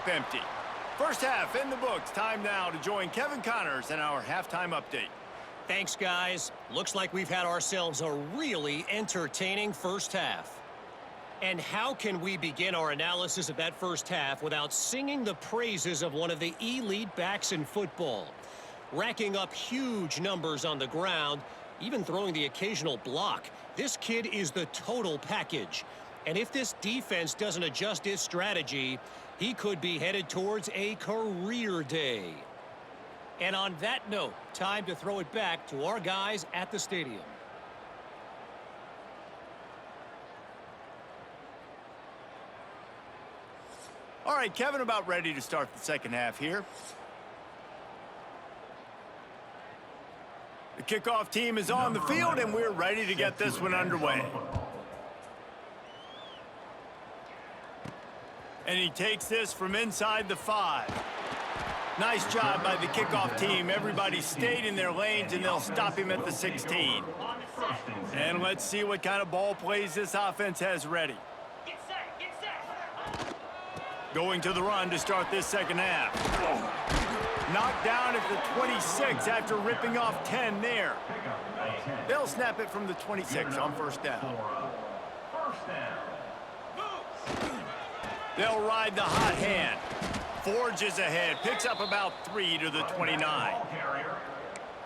cup empty. First half in the books. Time now to join Kevin Connors in our halftime update. Thanks, guys. Looks like we've had ourselves a really entertaining first half. And how can we begin our analysis of that first half without singing the praises of one of the elite backs in football? Racking up huge numbers on the ground, even throwing the occasional block. This kid is the total package. And if this defense doesn't adjust its strategy, he could be headed towards a career day. And on that note, time to throw it back to our guys at the stadium. All right, Kevin, about ready to start the second half here. The kickoff team is on the field, and we're ready to get this one underway. And he takes this from inside the 5. Nice job by the kickoff team. Everybody stayed in their lanes, and they'll stop him at the 16. And let's see what kind of ball plays this offense has ready. Going to the run to start this second half. Knocked down at the 26 after ripping off 10 there. They'll snap it from the 26 on first down. They'll ride the hot hand. Forges ahead, picks up about 3 to the 29.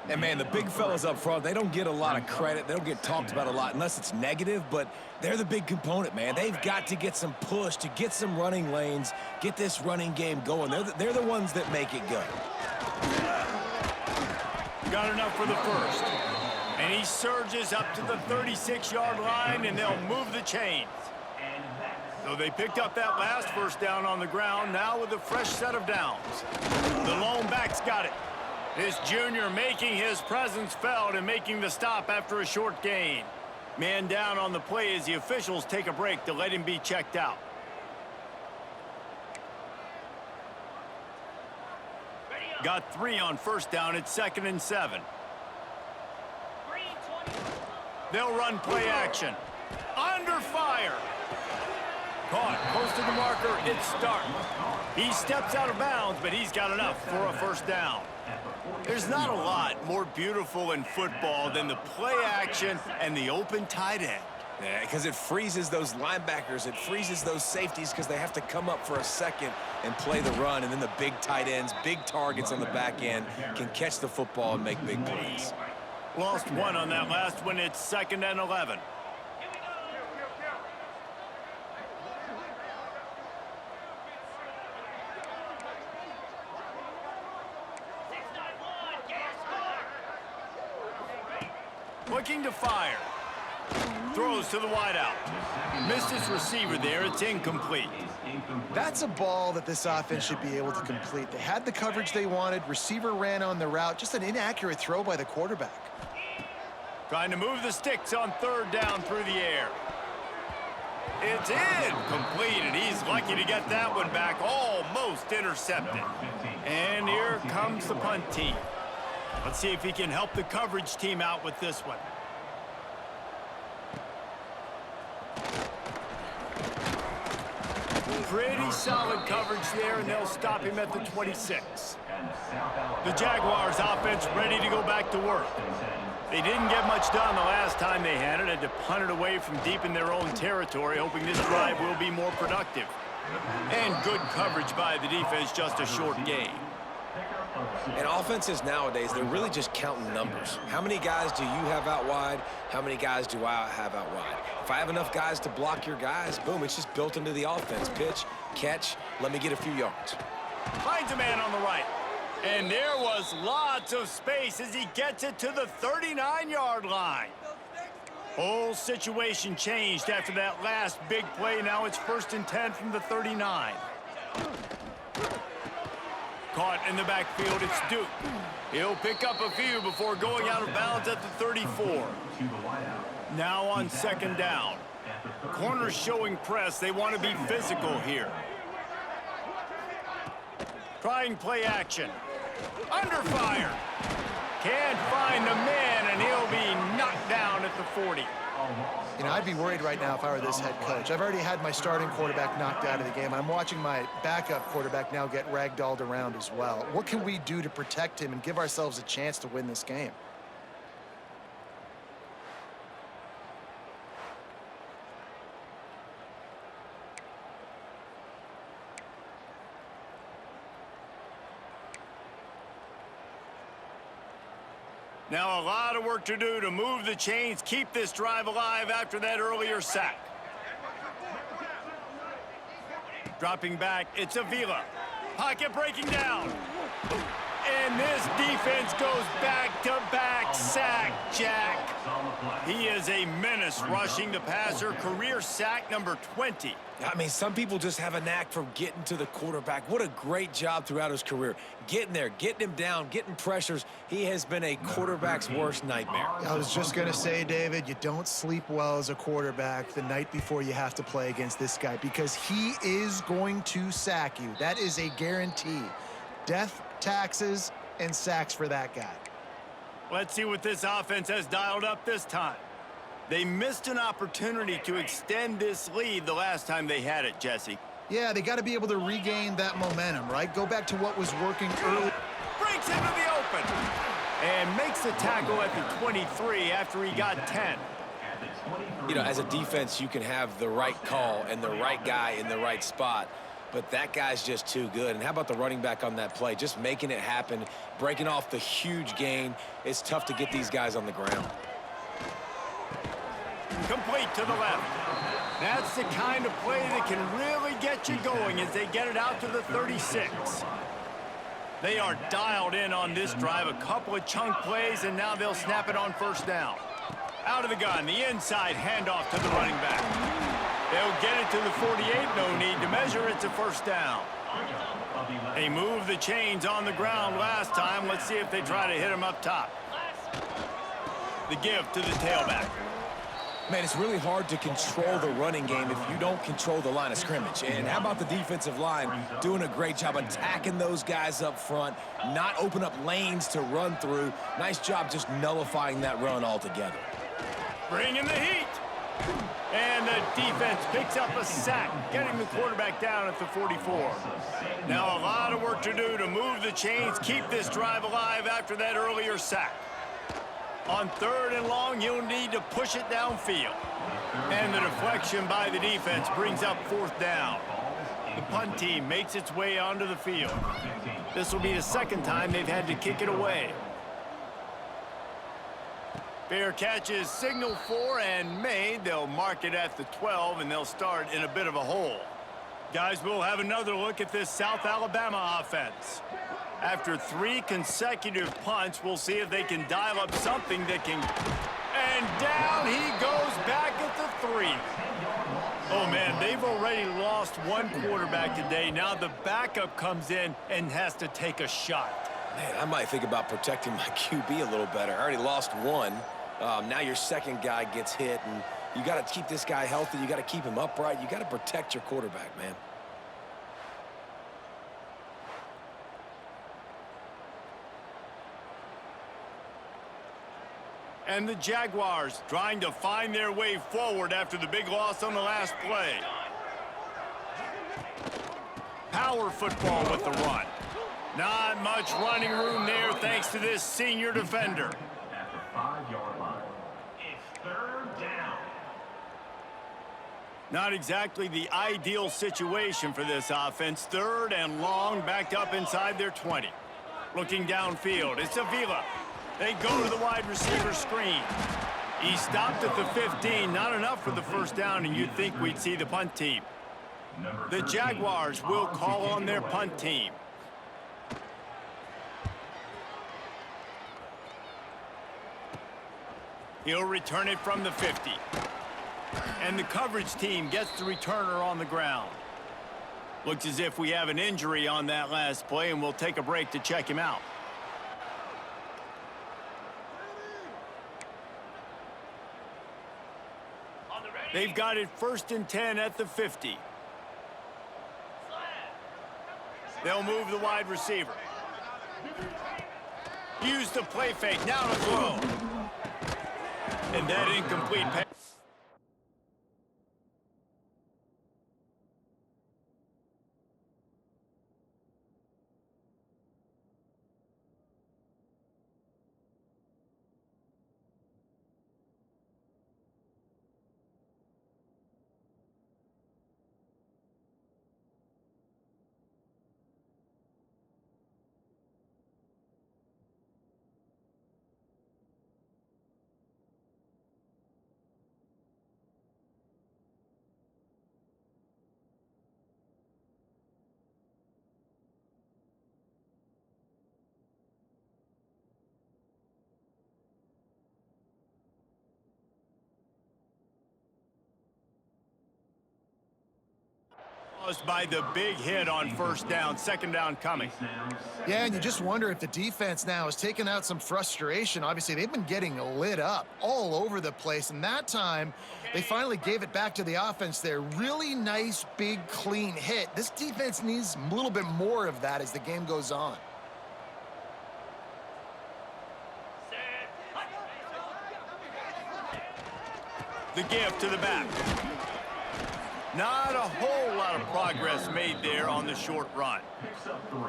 And, man, the big fellas up front, they don't get a lot of credit. They don't get talked about a lot unless it's negative, but they're the big component, man. They've got to get some push, to get some running lanes, get this running game going. They're the ones that make it go. Got enough for the first. And he surges up to the 36-yard line, and they'll move the chains. So they picked up that last first down on the ground, now with a fresh set of downs. The lone back's got it. This junior making his presence felt and making the stop after a short gain. Man down on the play as the officials take a break to let him be checked out. Got 3 on first down at 2nd and 7. They'll run play action. Under fire. Caught close to the marker. It's starting. He steps out of bounds, but he's got enough for a first down. There's not a lot more beautiful in football than the play action and the open tight end. Yeah, because it freezes those linebackers. It freezes those safeties because they have to come up for a second and play the run. And then the big tight ends, big targets on the back end can catch the football and make big plays. Lost 1 on that last one. It's 2nd and 11. Looking to fire. Throws to the wideout. Missed his receiver there. It's incomplete. That's a ball that this offense should be able to complete. They had the coverage they wanted. Receiver ran on the route. Just an inaccurate throw by the quarterback. Trying to move the sticks on 3rd down through the air. It's completed. He's lucky to get that one back. Almost intercepted. And here comes the punt team. Let's see if he can help the coverage team out with this one. Pretty solid coverage there, and they'll stop him at the 26. The Jaguars offense ready to go back to work. They didn't get much done the last time they had it. Had to punt it away from deep in their own territory, hoping this drive will be more productive. And good coverage by the defense, just a short gain. And offenses nowadays, they're really just counting numbers. How many guys do you have out wide? How many guys do I have out wide? If I have enough guys to block your guys, boom, it's just built into the offense. Pitch, catch, let me get a few yards. Finds a man on the right. And there was lots of space as he gets it to the 39-yard line. Whole situation changed after that last big play. Now it's 1st and 10 from the 39. Caught in the backfield, it's Duke. He'll pick up a few before going out of bounds at the 34. Now on 2nd down. Corners showing press. They want to be physical here. Trying play action. Under fire. Can't find the man, and he'll be knocked down at the 40. You know, I'd be worried right now if I were this head coach. I've already had my starting quarterback knocked out of the game. I'm watching my backup quarterback now get ragdolled around as well. What can we do to protect him and give ourselves a chance to win this game? Now a lot of work to do to move the chains, keep this drive alive after that earlier sack. Dropping back, it's Avila. Pocket breaking down. And this defense goes back-to-back sack, Jack. He is a menace rushing the passer, career sack number 20. I mean, some people just have a knack for getting to the quarterback. What a great job throughout his career. Getting there, getting him down, getting pressures. He has been a quarterback's worst nightmare. I was just going to say, David, you don't sleep well as a quarterback the night before you have to play against this guy because he is going to sack you. That is a guarantee. Death, taxes, and sacks for that guy. Let's see what this offense has dialed up this time. They missed an opportunity to extend this lead the last time they had it, Jesse. Yeah, they got to be able to regain that momentum, right? Go back to what was working early. Breaks into the open. And makes the tackle at the 23 after he got 10. You know, as a defense, you can have the right call and the right guy in the right spot. But that guy's just too good. And how about the running back on that play? Just making it happen, breaking off the huge gain. It's tough to get these guys on the ground. Complete to the left. That's the kind of play that can really get you going as they get it out to the 36. They are dialed in on this drive. A couple of chunk plays, and now they'll snap it on first down. Out of the gun, the inside handoff to the running back. They'll get it to the 48, no need to measure. It's a first down. They moved the chains on the ground last time. Let's see if they try to hit him up top. The give to the tailback. Man, it's really hard to control the running game if you don't control the line of scrimmage. And how about the defensive line doing a great job attacking those guys up front, not open up lanes to run through. Nice job just nullifying that run altogether. Bringing the heat. And the defense picks up a sack, getting the quarterback down at the 44. Now a lot of work to do to move the chains, keep this drive alive after that earlier sack. On 3rd and long, you'll need to push it downfield. And the deflection by the defense brings up 4th down. The punt team makes its way onto the field. This will be the second time they've had to kick it away. Fair catch is signaled for and made. They'll mark it at the 12, and they'll start in a bit of a hole. Guys, we'll have another look at this South Alabama offense. After 3 consecutive punts, we'll see if they can dial up something that can... And down he goes back at the 3. Oh, man, they've already lost one quarterback today. Now the backup comes in and has to take a shot. Man, I might think about protecting my QB a little better. I already lost one. Now your second guy gets hit, and you got to keep this guy healthy. You got to keep him upright. You got to protect your quarterback, man. And the Jaguars trying to find their way forward after the big loss on the last play. Power football with the run. Not much running room there thanks to this senior defender. At the 5-yard line, it's 3rd down. Not exactly the ideal situation for this offense. 3rd and long, backed up inside their 20. Looking downfield, it's Avila. They go to the wide receiver screen. He stopped at the 15. Not enough for the first down, and you'd think we'd see the punt team. The Jaguars will call on their punt team. He'll return it from the 50. And the coverage team gets the returner on the ground. Looks as if we have an injury on that last play, and we'll take a break to check him out. They've got it 1st and 10 at the 50. They'll move the wide receiver. Use the play fake. Now to throw. And that incomplete pass. By the big hit on first down, second down coming. Yeah, and you just wonder if the defense now has taken out some frustration. Obviously, they've been getting lit up all over the place, and that time they finally gave it back to the offense there. Really nice, big, clean hit. This defense needs a little bit more of that as the game goes on. The give to the back. Not a whole lot of progress made there on the short run. Picks up 3.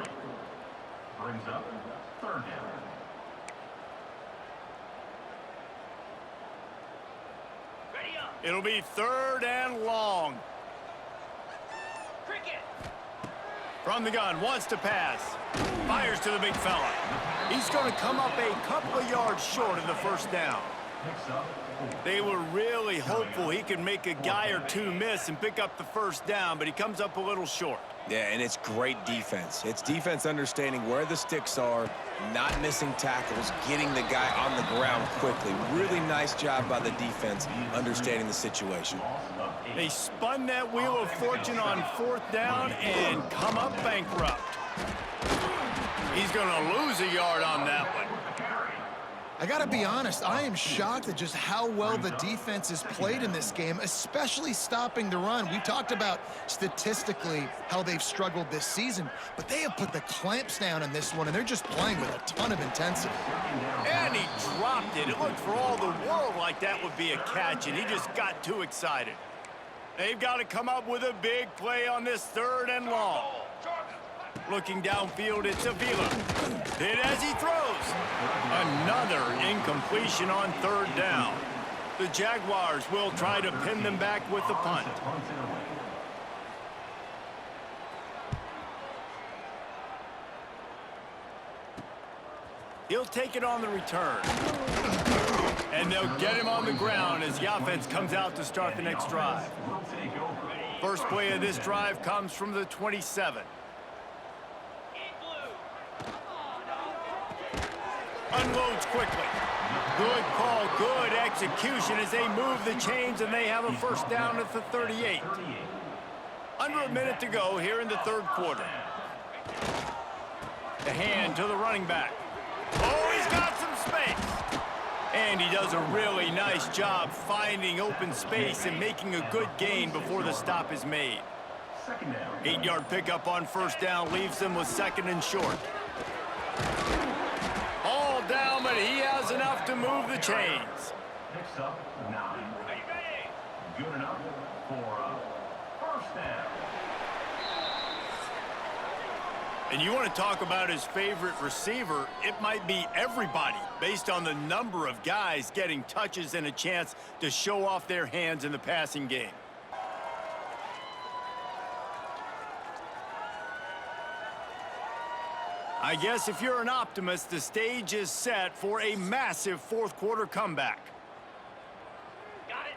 Brings up third down. It'll be third and long. From the gun, wants to pass. Fires to the big fella. He's going to come up a couple of yards short of the first down. Picks up 4. They were really hopeful he could make a guy or two miss and pick up the first down, but he comes up a little short. Yeah, and it's great defense. It's defense understanding where the sticks are, not missing tackles, getting the guy on the ground quickly. Really nice job by the defense understanding the situation. They spun that wheel of fortune on fourth down and come up bankrupt. He's going to lose a yard on that one. I got to be honest, I am shocked at just how well the defense has played in this game, especially stopping the run. We talked about statistically how they've struggled this season, but they have put the clamps down in this one, and they're just playing with a ton of intensity. And he dropped it. It looked for all the world like that would be a catch, and he just got too excited. They've got to come up with a big play on this third and long. Looking downfield, it's Avila. Hit as he throws. Another incompletion on third down. The Jaguars will try to pin them back with the punt. He'll take it on the return. And they'll get him on the ground as the offense comes out to start the next drive. First play of this drive comes from the 27. Unloads quickly. Good call, good execution as they move the chains, and they have a first down at the 38. Under a minute to go here in the third quarter. The hand to the running back. Oh, he's got some space. And he does a really nice job finding open space and making a good gain before the stop is made. 8-yard pickup on first down leaves them with second and short. All down, but he has enough to move the chains. Picks up 9. Good enough for a first down. And you want to talk about his favorite receiver, it might be everybody based on the number of guys getting touches and a chance to show off their hands in the passing game. I guess if you're an optimist, the stage is set for a massive fourth quarter comeback.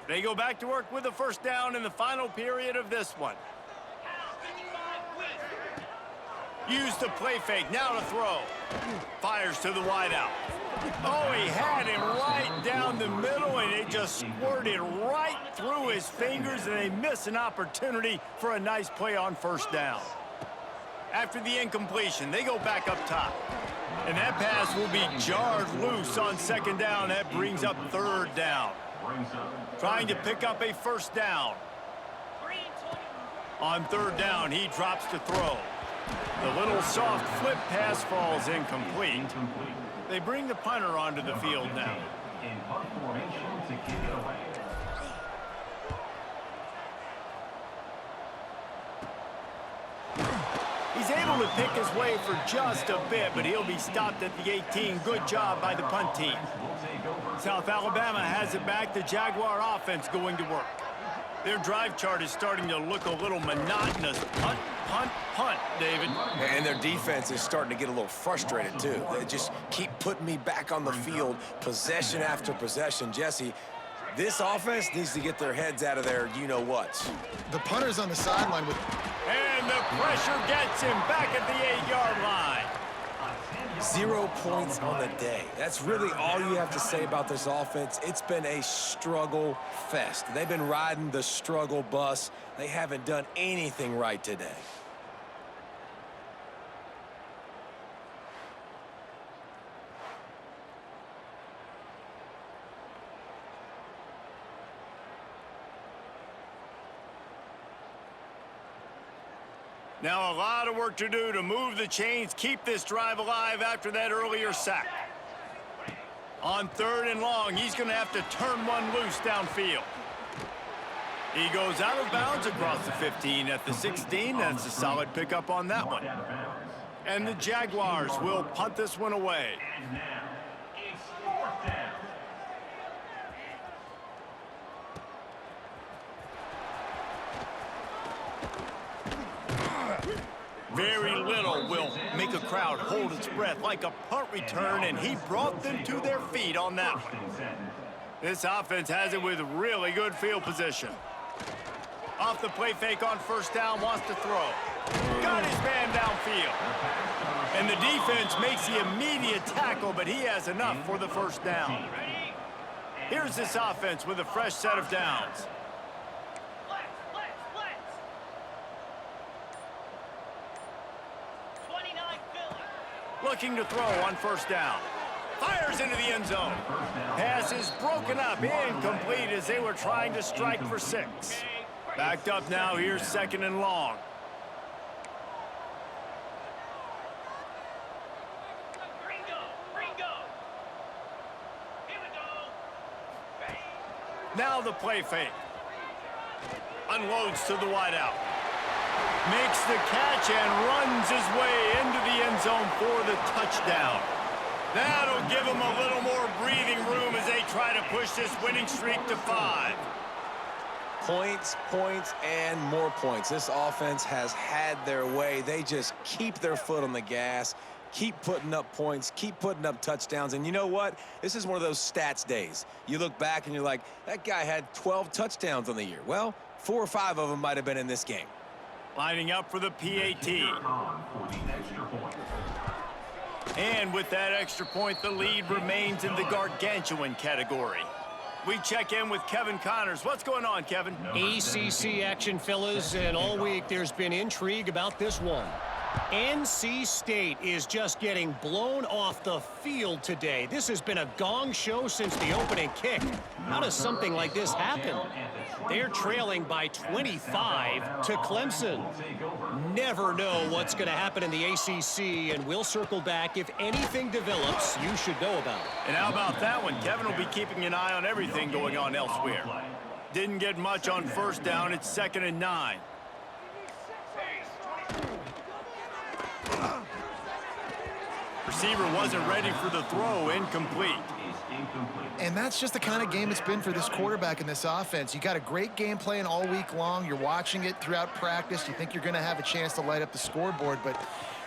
They go back to work with the first down in the final period of this one. Use the play fake, now to throw. Fires to the wideout. Oh, he had him right down the middle, and it just squirted right through his fingers, and they miss an opportunity for a nice play on first down. After the incompletion, they go back up top. And that pass will be jarred loose on second down. That brings up third down. Trying to pick up a first down. On third down, he drops to throw. The little soft flip pass falls incomplete. They bring the punter onto the field now. in punt formation to kick it away. He's able to pick his way for just a bit, but he'll be stopped at the 18. Good job by the punt team. South Alabama has it back. The Jaguar offense going to work. Their drive chart is starting to look a little monotonous. Punt, punt, punt, David. And their defense is starting to get a little frustrated, too. They just keep putting me back on the field, possession after possession. Jesse, this offense needs to get their heads out of their you-know-whats. The punter's on the sideline with... And the pressure gets him back at the 8-yard line. 0 points on the day. That's really all you have to say about this offense. It's been a struggle fest. They've been riding the struggle bus. They haven't done anything right today. Now a lot of work to do to move the chains, keep this drive alive after that earlier sack. On 3rd and long, he's going to have to turn one loose downfield. He goes out of bounds across the 15 at the 16. That's a solid pickup on that one. And the Jaguars will punt this one away. And now, it's 4th down. Very little will make a crowd hold its breath like a punt return, and he brought them to their feet on that one. This offense has it with really good field position. Off the play fake on 1st down, wants to throw. Got his man downfield. And the defense makes the immediate tackle, but he has enough for the 1st down. Here's this offense with a fresh set of downs. Looking to throw on 1st down. Fires into the end zone. Pass is broken up, incomplete as they were trying to strike for 6. Backed up now, here's 2nd and long. Now the play fake. Unloads to the wideout. Makes the catch and runs his way into the end zone for the touchdown. That'll give him a little more breathing room as they try to push this winning streak to 5. Points, points, and more points. This offense has had their way. They just keep their foot on the gas, keep putting up points, keep putting up touchdowns. And you know what? This is one of those stats days. You look back and you're like, that guy had 12 touchdowns on the year. Well, 4 or 5 of them might have been in this game. Lining up for the PAT. On for the extra point. And with that extra point, the lead remains in the gargantuan category. We check in with Kevin Connors. What's going on, Kevin? ACC action, fellas, and all week there's been intrigue about this one. NC State is just getting blown off the field today. This has been a gong show since the opening kick. How does something like this happen? They're trailing by 25 to Clemson. Never know what's going to happen in the ACC, and we'll circle back if anything develops you should know about. And how about that one? Kevin will be keeping an eye on everything going on elsewhere. Didn't get much on 1st down. It's 2nd and 9. Receiver wasn't ready for the throw. Incomplete. And that's just the kind of game it's been for this quarterback in this offense. You got a great game plan all week long. You're watching it throughout practice. You think you're going to have a chance to light up the scoreboard, but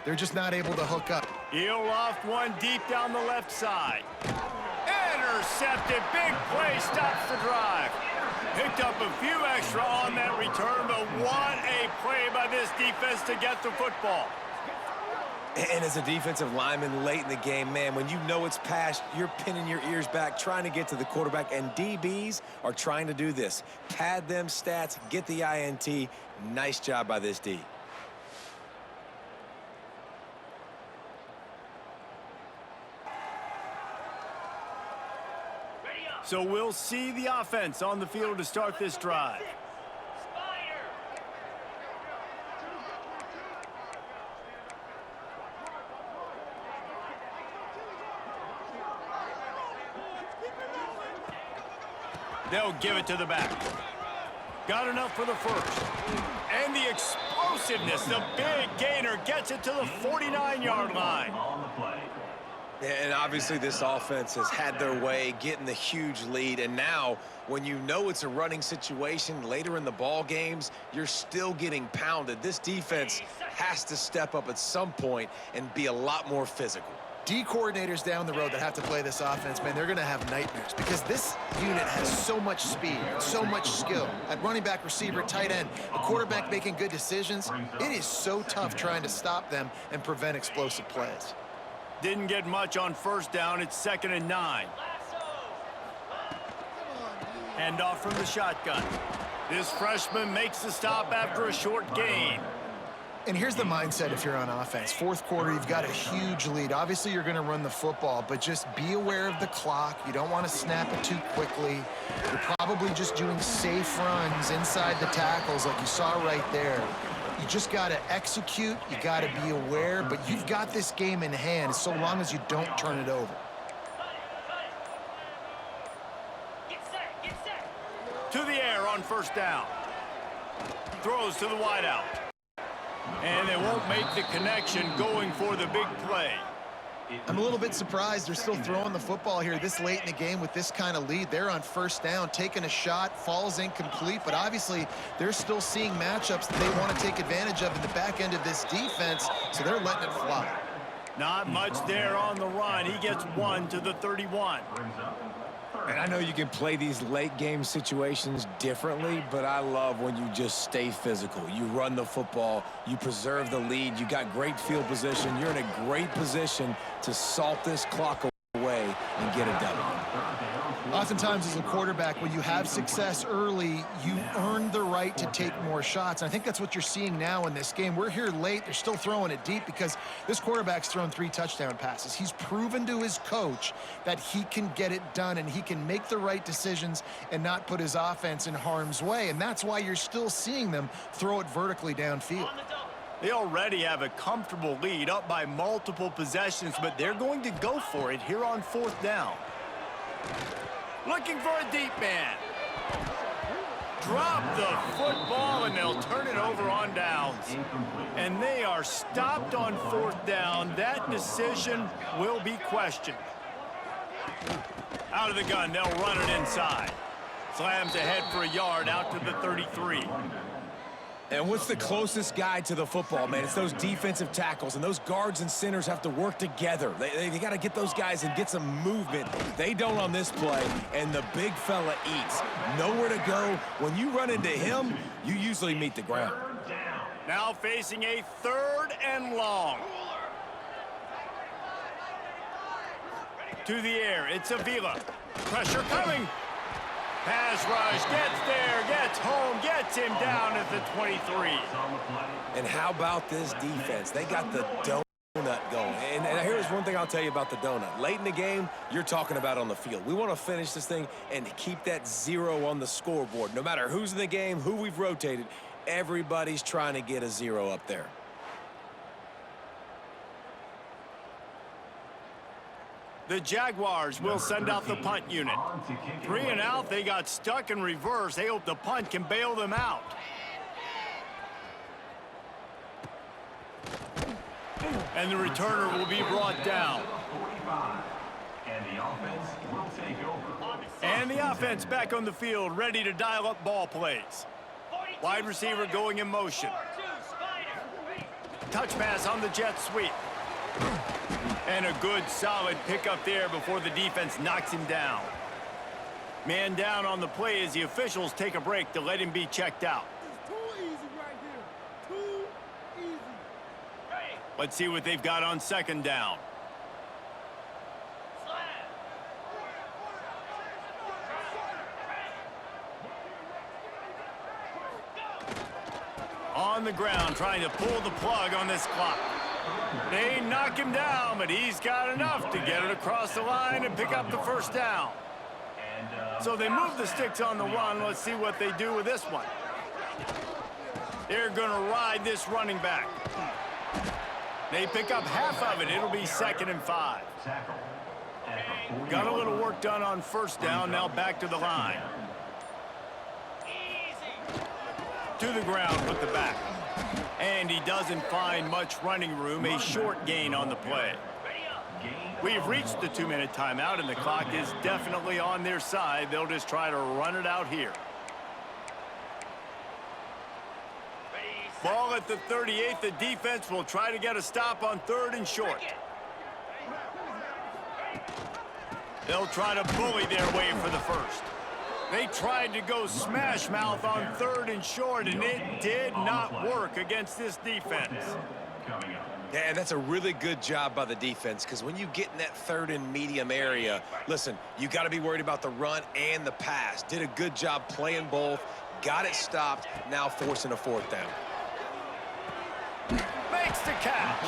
they're just not able to hook up. He'll loft one deep down the left side. Intercepted. Big play. Stops the drive. Picked up a few extra on that return, but what a play by this defense to get the football. And as a defensive lineman late in the game, man, when you know it's past, you're pinning your ears back, trying to get to the quarterback, and DBs are trying to do this. Pad them stats, get the INT. Nice job by this D. So we'll see the offense on the field to start this drive. They'll give it to the back. Got enough for the first. And the explosiveness, the big gainer gets it to the 49-yard line. On the play. And obviously this offense has had their way getting the huge lead. And now when you know it's a running situation later in the ball games, you're still getting pounded. This defense has to step up at some point and be a lot more physical. D coordinators down the road that have to play this offense, man, they're going to have nightmares because this unit has so much speed and so much skill. At running back, receiver, tight end, a quarterback making good decisions, it is so tough trying to stop them and prevent explosive plays. Didn't get much on first down. It's 2nd and 9. Hand off from the shotgun. This freshman makes the stop after a short gain. And here's the mindset if you're on offense. Fourth quarter, you've got a huge lead. Obviously, you're going to run the football, but just be aware of the clock. You don't want to snap it too quickly. You're probably just doing safe runs inside the tackles like you saw right there. You just got to execute. You got to be aware, but you've got this game in hand so long as you don't turn it over. To the air on first down. Throws to the wideout. And they won't make the connection going for the big play. I'm a little bit surprised they're still throwing the football here this late in the game with this kind of lead. They're on first down, taking a shot, falls incomplete, but obviously they're still seeing matchups that they want to take advantage of in the back end of this defense, so they're letting it fly. Not much there on the run. He gets 1 to the 31. And I know you can play these late game situations differently, but I love when you just stay physical. You run the football, you preserve the lead, you got great field position, you're in a great position to salt this clock away and get a W. Oftentimes as a quarterback, when you have success early, you earn the right to take more shots. And I think that's what you're seeing now in this game. We're here late. They're still throwing it deep because this quarterback's thrown 3 touchdown passes. He's proven to his coach that he can get it done and he can make the right decisions and not put his offense in harm's way. And that's why you're still seeing them throw it vertically downfield. They already have a comfortable lead up by multiple possessions, but they're going to go for it here on fourth down. Looking for a deep man. Drop the football, and they'll turn it over on downs. And they are stopped on fourth down. That decision will be questioned. Out of the gun, they'll run it inside. Slams ahead for a yard out to the 33. And what's the closest guy to the football, man? It's those defensive tackles, and those guards and centers have to work together. They got to get those guys and get some movement. They don't on this play, and the big fella eats. Nowhere to go. When you run into him, you usually meet the ground. Now facing a 3rd and long. To the air, it's Avila. Pressure coming. Pass rush, gets there, gets home, gets him down at the 23. And how about this defense? They got the donut going. And here's one thing I'll tell you about the donut. Late in the game, you're talking about on the field. We want to finish this thing and keep that 0 on the scoreboard. No matter who's in the game, who we've rotated, everybody's trying to get a 0 up there. The Jaguars will send out the punt unit. 3 and out, they got stuck in reverse. They hope the punt can bail them out. And the returner will be brought down. And the offense will take over. And the offense back on the field, ready to dial up ball plays. Wide receiver going in motion. Touch pass on the jet sweep. And a good, solid pickup there before the defense knocks him down. Man down on the play as the officials take a break to let him be checked out. It's too easy right here. Too easy. Let's see what they've got on 2nd down. On the ground, trying to pull the plug on this clock. They knock him down, but he's got enough to get it across the line and pick up the first down. So they move the sticks on the run. Let's see what they do with this one. They're going to ride this running back. They pick up half of it. It'll be 2nd and 5. Got a little work done on first down. Now back to the line. To the ground with the back. And he doesn't find much running room, a short gain on the play. We've reached the 2-minute timeout, and the clock is definitely on their side. They'll just try to run it out here. Ball at the 38. The defense will try to get a stop on 3rd and short. They'll try to bully their way for the first. They tried to go smash mouth on 3rd and short, and it did not work against this defense. Yeah, and that's a really good job by the defense, because when you get in that 3rd and medium area, listen, you got to be worried about the run and the pass. Did a good job playing both, got it stopped, now forcing a 4th down. Makes the catch.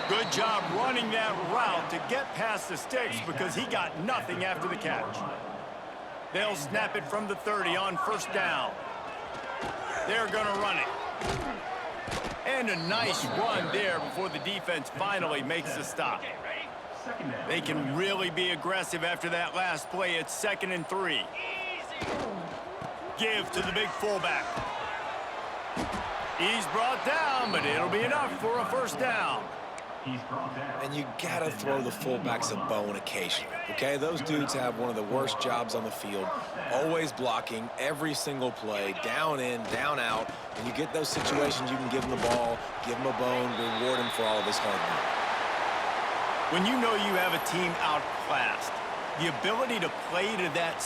Good job running that route to get past the sticks because he got nothing after the catch. They'll snap it from the 30 on 1st down. They're going to run it. And a nice run there before the defense finally makes the stop. They can really be aggressive after that last play. It's 2nd and 3. Give to the big fullback. He's brought down, but it'll be enough for a 1st down. And you got to throw the fullbacks a bone occasionally, okay? Those dudes have one of the worst jobs on the field, always blocking every single play, down in, down out. When you get those situations, you can give them the ball, give them a bone, reward him for all of his hard work. When you know you have a team outclassed, the ability to play to that